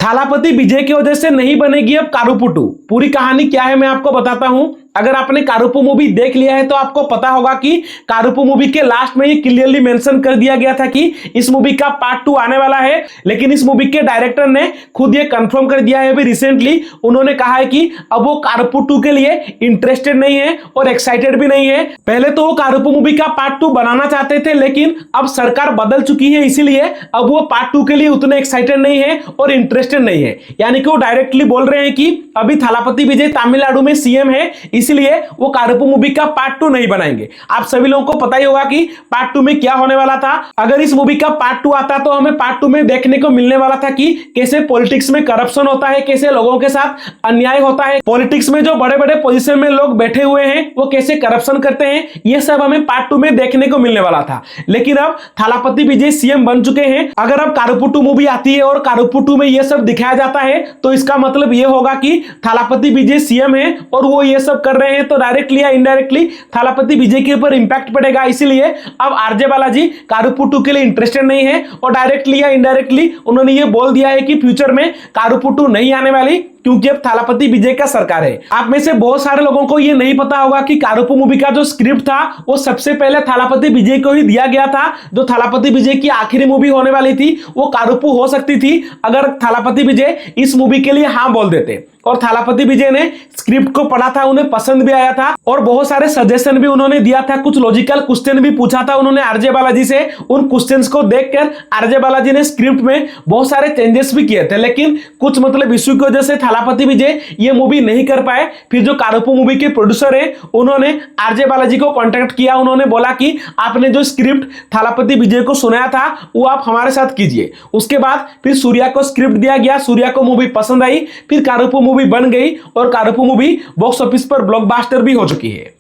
थालापति विजय की वजह से नहीं बनेगी अब कारुपुटु। पूरी कहानी क्या है मैं आपको बताता हूं। अगर आपने कारुपु मूवी देख लिया है तो आपको पता होगा कि कारुपु मूवी के लास्ट में ये क्लियरली मेंशन कर दिया गया था कि इस मूवी का पार्ट 2 आने वाला है। लेकिन इस मूवी के डायरेक्टर ने खुद ये कंफर्म कर दिया है अभी रिसेंटली। उन्होंने कहा है कि अब वो कारुपु 2 के लिए इंटरेस्टेड नहीं है और एक्साइटेड भी नहीं है। पहले तो वो कारुपु मूवी का पार्ट 2 बनाना चाहते थे, लेकिन अब सरकार बदल चुकी है, इसीलिए अब वो पार्ट 2 के लिए उतने एक्साइटेड नहीं है और इंटरेस्टेड नहीं है। यानी कि वो डायरेक्टली बोल रहे हैं कि अभी थालापति विजय तमिलनाडु में सीएम है, इसलिए वो कारुपु मूवी का पार्ट 2 नहीं बनाएंगे। आप सभी लोगों को पता ही होगा कि पार्ट 2 में क्या होने वाला था। अगर इस मूवी का पार्ट 2 आता तो हमें पार्ट 2 में देखने को मिलने वाला था कि कैसे पॉलिटिक्स में करप्शन होता है, कैसे लोगों के साथ अन्याय होता है, पॉलिटिक्स में जो बड़े बड़े पोजीशन में लोग बैठे हुए हैं वो कैसे करप्शन करते हैं, ये सब हमें पार्ट 2 में देखने को मिलने वाला था। लेकिन अब थालापति विजय सीएम बन चुके हैं। अगर अब कारुपु 2 मूवी आती है और कारुपु 2 में ये सब दिखाया जाता है तो इसका मतलब ये होगा कि थालापति विजय सीएम है और वो ये सब कर रहे हैं, तो डायरेक्टली या इनडायरेक्टली थालापति विजय के ऊपर इंपैक्ट पड़ेगा। इसीलिए अब आरजे बालाजी कारुपु 2 के लिए इंटरेस्टेड नहीं है और डायरेक्टली या इनडायरेक्टली उन्होंने ये बोल दिया है कि फ्यूचर में कारुपु 2 नहीं आने वाली, क्योंकि अब थालापति विजय का सरकार है। आप में से बहुत सारे लोगों को ये नहीं पता होगा कि कारुपु मूवी का जो स्क्रिप्ट था वो सबसे पहले थालापति विजय को ही दिया गया था। जो थालापति विजय की आखिरी मूवी होने वाली थी वो कारुपु हो सकती थी अगर थालापति विजय इस मूवी के लिए हाँ बोल देते। और थालापति विजय ने स्क्रिप्ट को पढ़ा था, उन्हें पसंद भी आया था और बहुत सारे सजेशन भी उन्होंने दिया था। कुछ लॉजिकल क्वेश्चन भी पूछा था उन्होंने आरजे बालाजी से। उन क्वेश्चंस को देखकर आरजे बालाजी ने स्क्रिप्ट में बहुत सारे चेंजेस भी किए थे, लेकिन कुछ मतलब इश्यू की वजह से थालापति विजय ये मूवी नहीं कर पाए। फिर जो कारुपु मूवी के प्रोड्यूसर है उन्होंने आरजे बालाजी को कॉन्टेक्ट किया। उन्होंने बोला कि आपने जो स्क्रिप्ट थालापति विजय को सुनाया था वो आप हमारे साथ कीजिए। उसके बाद फिर सूर्या को स्क्रिप्ट दिया गया, सूर्या को मूवी पसंद आई, फिर कारुपु मूवी बन गई और कारुपु मूवी बॉक्स ऑफिस पर ब्लॉकबस्टर भी हो चुकी है।